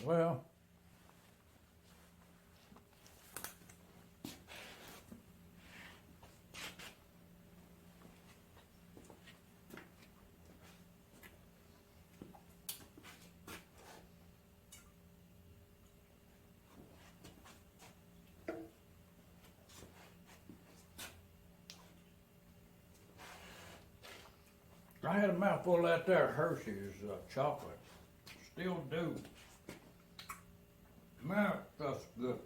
Well, I had a mouthful of that there Hershey's chocolate. Still do. Man, that's good.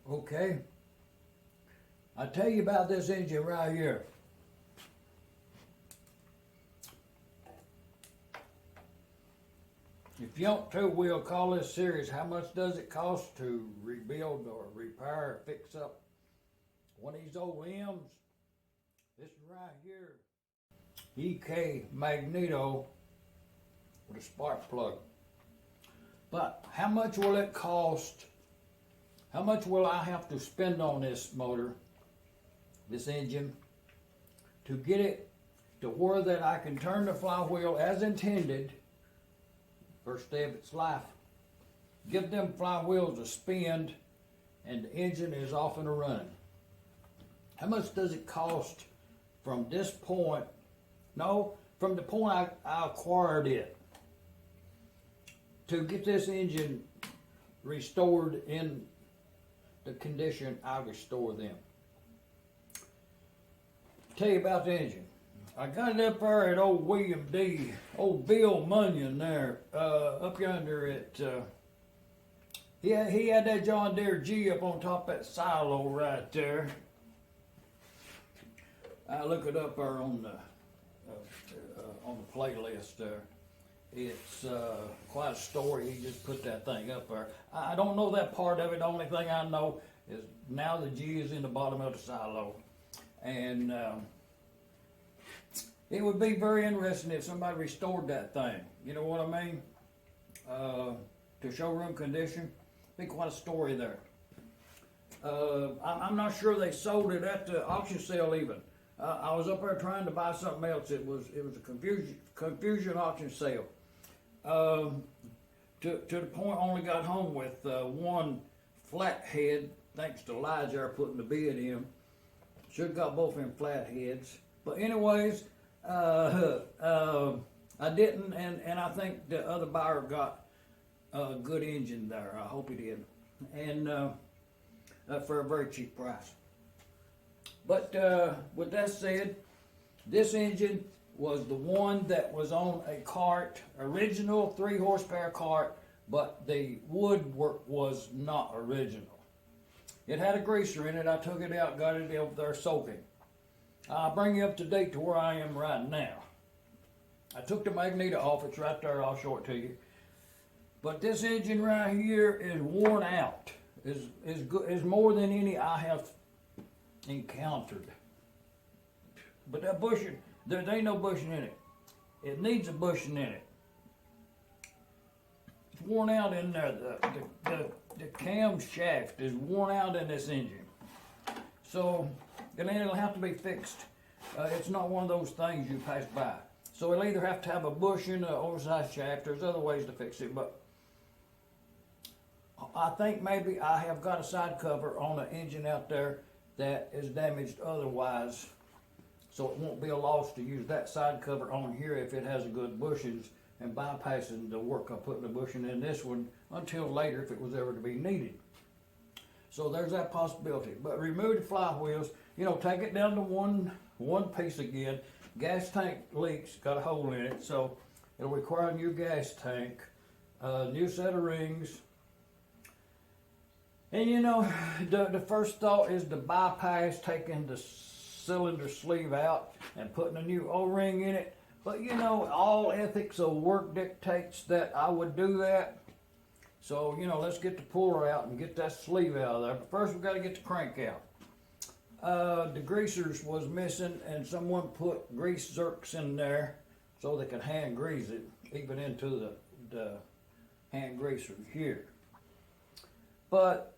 Okay, I tell you about this engine right here. If you don't too, we'll call this series, how much does it cost to rebuild or repair or fix up one of these old M's? This right here, EK magneto with a spark plug. But how much will it cost? How much will I have to spend on this motor, this engine, to get it to where that I can turn the flywheel as intended, first day of its life, give them flywheels a spin, and the engine is off and running? How much does it cost from this point, no, from the point I acquired it, to get this engine restored in the condition I restore them? Tell you about the engine. I got it up there at old old Bill Munyon there, up yonder at, he had that John Deere G up on top of that silo right there. I look it up there on the playlist there. It's quite a story. He just put that thing up there. I don't know that part of it. The only thing I know is now the G is in the bottom of the silo. And it would be very interesting if somebody restored that thing. You know what I mean? To showroom condition. Be quite a story there. I'm not sure they sold it at the auction sale even. I was up there trying to buy something else. It was a confusion auction sale. To the point I only got home with one flat head, thanks to Elijah putting the bid in. Should have got both them flat heads. But anyways, I didn't, and I think the other buyer got a good engine there. I hope he did. And for a very cheap price. But with that said, this engine was the one that was on a cart, original 3 horsepower cart, but the woodwork was not original. It had a greaser in it. I took it out, got it over there soaking. I'll bring you up to date to where I am right now. I took the magneto off. It's right there. I'll show it to you. But this engine right here is worn out. Is more than any I have encountered. But that bushing, there ain't no bushing in it. It needs a bushing in it. It's worn out in there. The cam shaft is worn out in this engine. So it'll have to be fixed. It's not one of those things you pass by. So it'll either have to have a bushing, an oversized shaft. There's other ways to fix it, but I think maybe I have got a side cover on an engine out there that is damaged otherwise, so it won't be a loss to use that side cover on here if it has a good bushings, and bypassing the work of putting the bushing in this one until later if it was ever to be needed. So there's that possibility. But remove the flywheels, take it down to one piece again. Gas tank leaks, got a hole in it, so it'll require a new gas tank, new set of rings. And the first thought is to bypass taking the cylinder sleeve out and putting a new O-ring in it. But all ethics of work dictates that I would do that. So, let's get the puller out and get that sleeve out of there. But first we've got to get the crank out. The greasers was missing, and someone put grease zerks in there so they could hand grease it, even into the hand greaser here. But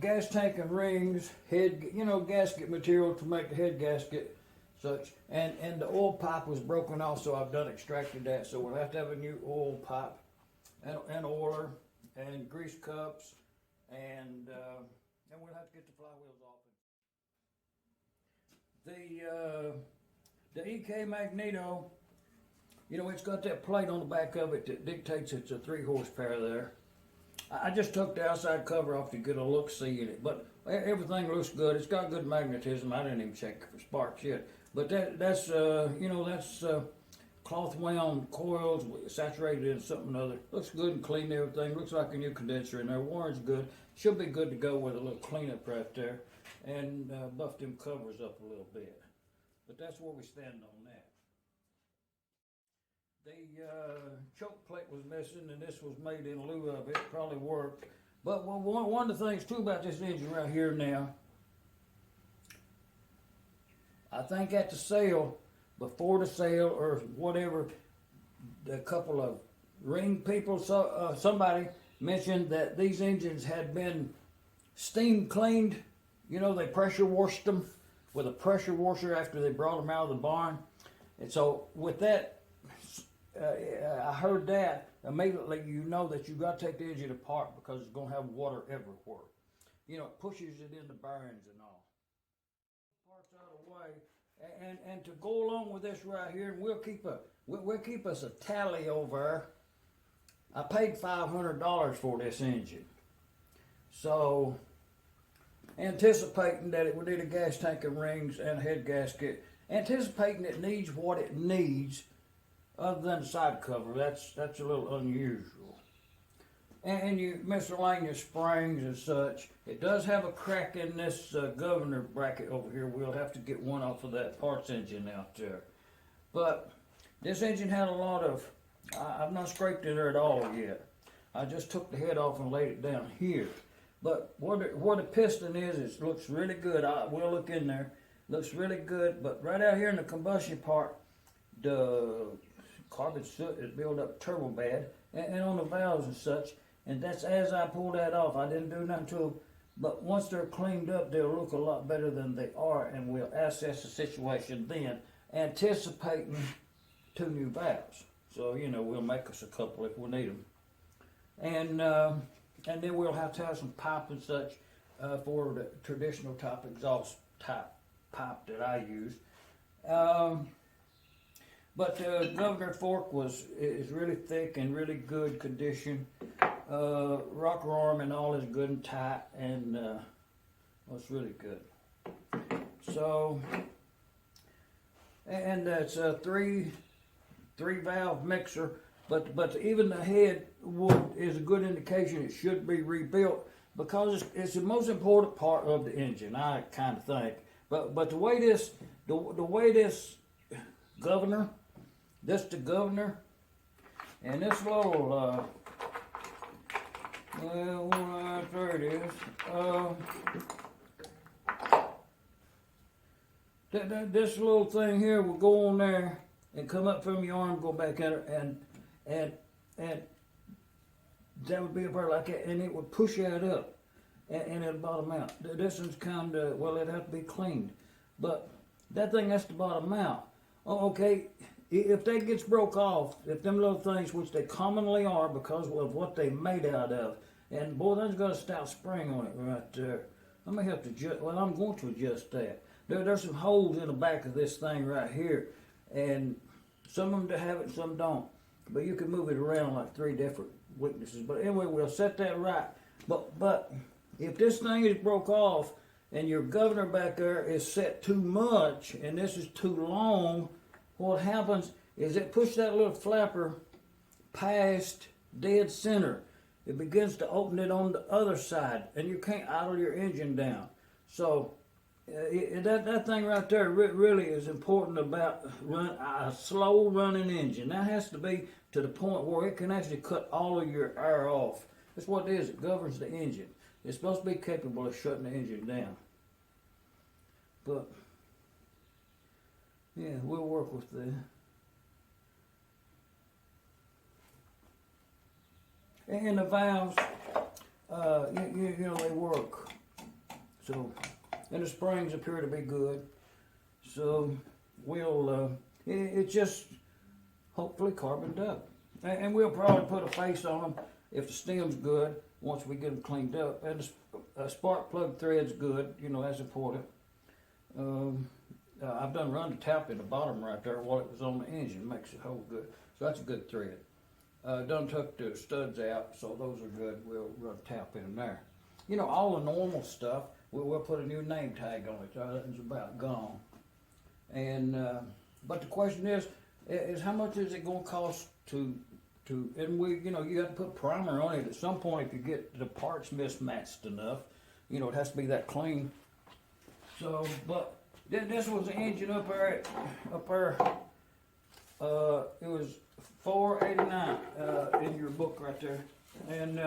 gas tank and rings, gasket material to make the head gasket, such, and the oil pipe was broken off, so I've done extracted that. So we'll have to have a new oil pipe and oiler and grease cups, and we'll have to get the flywheels off. The EK Magneto, it's got that plate on the back of it that dictates it's a 3 horsepower there. I just took the outside cover off to get a look-see in it, but everything looks good. It's got good magnetism. I didn't even check for sparks yet. But that's cloth wound coils saturated in something or other. Looks good and clean, everything. Looks like a new condenser in there. Warren's good. Should be good to go with a little cleanup right there. And buff them covers up a little bit. But that's where we stand on that. The choke plate was missing, and this was made in lieu of it. Probably worked. But one of the things too about this engine right here now, I think at the sale, before the sale or whatever, a couple of ring people, somebody mentioned that these engines had been steam cleaned. They pressure washed them with a pressure washer after they brought them out of the barn. And so with that, I heard that, immediately that you got to take the engine apart because it's going to have water everywhere. It pushes it into burns and all. Parts out of the way. And to go along with this right here, we'll keep us a tally over. I paid $500 for this engine. So, anticipating that it would need a gas tank and rings and a head gasket, anticipating it needs what it needs, other than the side cover. That's a little unusual. And you miscellaneous springs and such. It does have a crack in this governor bracket over here. We'll have to get one off of that parts engine out there. But this engine had a lot of, I've not scraped it at all yet. I just took the head off and laid it down here. But where the piston is, it looks really good. We'll look in there. Looks really good. But right out here in the combustion part, the carbon soot is built up turbo bad, and on the valves and such. And that's as I pulled that off. I didn't do nothing to them. But once they're cleaned up, they'll look a lot better than they are, and we'll assess the situation then, anticipating 2 new valves. So, we'll make us a couple if we need them. And then we'll have to have some pipe and such for the traditional type exhaust type pipe that I used. But the governor fork is really thick and really good condition. Rocker arm and all is good and tight, and it's really good. So, and it's a three valve mixer. But even the head is a good indication it should be rebuilt, because it's the most important part of the engine, I kind of think. But the way this governor, the governor, and this little there it is. This little thing here will go on there and come up from your arm, go back at it, and that would be about like that, and it would push that up, and it'll bottom out. This one's kind of, it'd have to be cleaned, but that thing has to bottom out. Oh, okay, if that gets broke off, if them little things, which they commonly are because of what they made out of, and boy, that's got a stout spring on it right there. I may have to adjust, I'm going to adjust that. There's some holes in the back of this thing right here, and some of them have it, some don't. But you can move it around like 3 different weaknesses. But anyway, we'll set that right. But if this thing is broke off and your governor back there is set too much and this is too long, what happens is it pushes that little flapper past dead center. It begins to open it on the other side, and you can't idle your engine down. So that thing right there really is important about a slow running engine. That has to be to the point where it can actually cut all of your air off. That's what it is. It governs the engine. It's supposed to be capable of shutting the engine down. But yeah, we'll work with that. And the valves, you know, they work. So, and the springs appear to be good. So we'll, it's just hopefully carboned up. And we'll probably put a face on them if the stem's good once we get them cleaned up. And the spark plug thread's good, you know, that's important. I've done run the tap in the bottom right there while it was on the engine, makes it hold good. So that's a good thread. Done took the studs out, so those are good. We'll run tap in there. You know, all the normal stuff, we'll put a new name tag on it. It's about gone. And but the question is how much is it going to cost to and we, you know, you have to put primer on it at some point if you get the parts mismatched enough. You know, it has to be that clean. So, but this was the engine up there. It was $489 in your book right there, and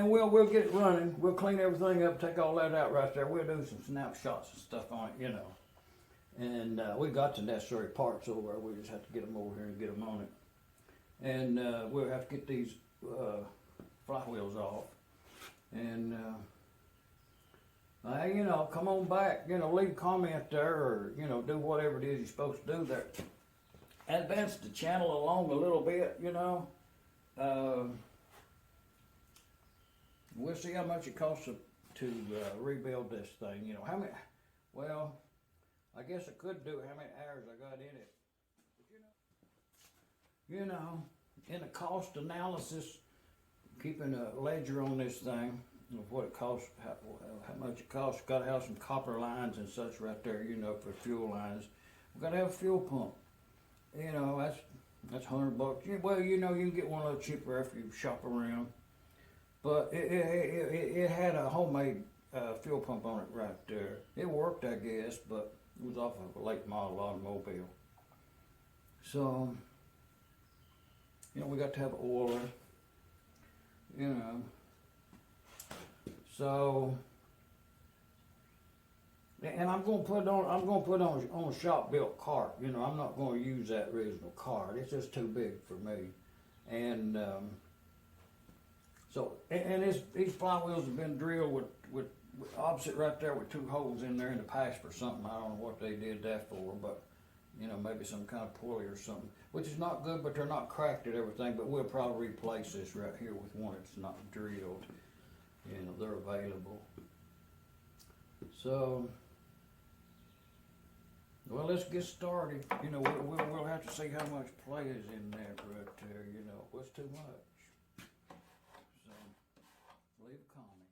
we'll get it running. We'll clean everything up, take all that out right there. We'll do some snapshots and stuff on it, you know. And we got the necessary parts over there. We just have to get them over here and get them on it. And we'll have to get these flywheels off. And you know, come on back. You know, leave a comment there, or you know, do whatever it is you're supposed to do there. Advance the channel along a little bit, you know. We'll see how much it costs to rebuild this thing. You know, how many? Well, I guess I could do how many hours I got in it. But you know, in the cost analysis, keeping a ledger on this thing of what it costs, how much it costs. Got to have some copper lines and such right there, you know, for fuel lines. We've got to have a fuel pump. You know, that's $100. Well, you know, you can get one a little cheaper if you shop around. But it had a homemade fuel pump on it right there. It worked, I guess, but it was off of a late model automobile. So, you know, we got to have an oiler. You know. So, and I'm gonna put on a shop built cart. You know, I'm not gonna use that original cart. It's just too big for me. And so, and these flywheels have been drilled with opposite right there with 2 holes in there in the past for something. I don't know what they did that for, but you know, maybe some kind of pulley or something, which is not good. But they're not cracked and everything. But we'll probably replace this right here with one that's not drilled. You know, they're available. So, well, let's get started. You know, we'll have to see how much play is in there right there. You know, what's too much. So, leave a comment.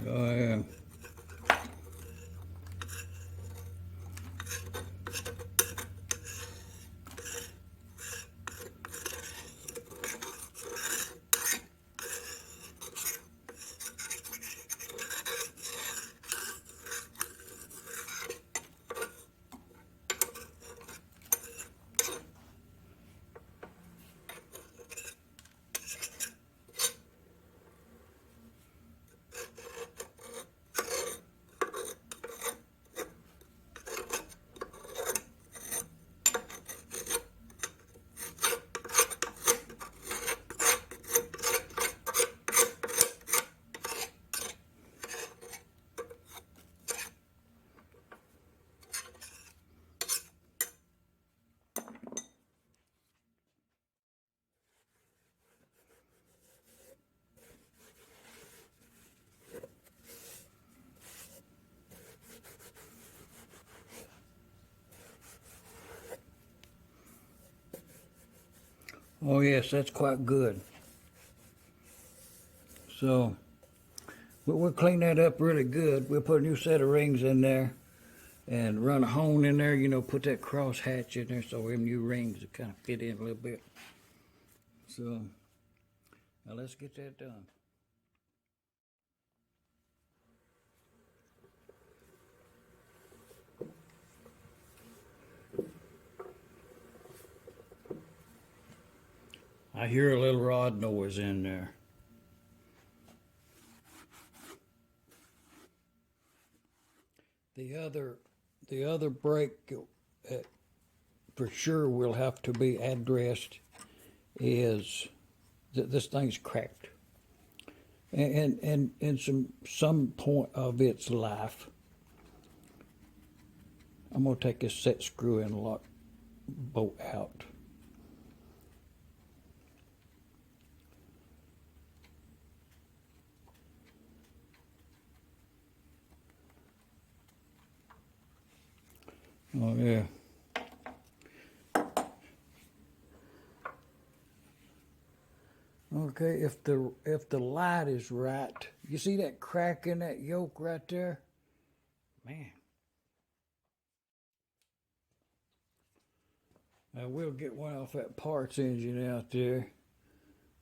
Oh yeah. Oh yes, that's quite good. So we'll clean that up really good. We'll put a new set of rings in there and run a hone in there, you know, put that cross hatch in there so them new rings will kind of fit in a little bit. So now let's get that done. I hear a little rod noise in there. The other brake for sure will have to be addressed is that this thing's cracked. And in some point of its life, I'm gonna take this set screw and lock bolt out. Oh yeah. Okay, if the light is right, you see that crack in that yoke right there? Man. Now we'll get one off that parts engine out there.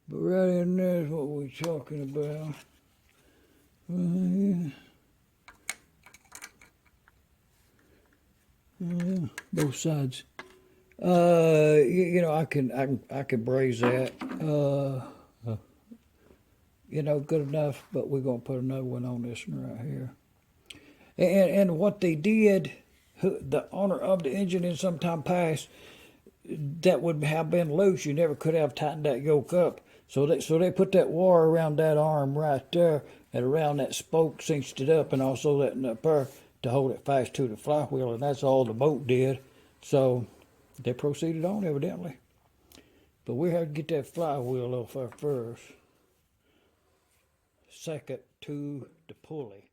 But right in there is what we're talking about. Yeah, both sides. You know, I can braze that. You know, good enough. But we're gonna put another one on this one right here. And what they did, the owner of the engine in some time past, that would have been loose. You never could have tightened that yoke up. So they put that wire around that arm right there and around that spoke, cinched it up, and also that upper to hold it fast to the flywheel, and that's all the boat did. So they proceeded on, evidently. But we have to get that flywheel off our first. Second to the pulley.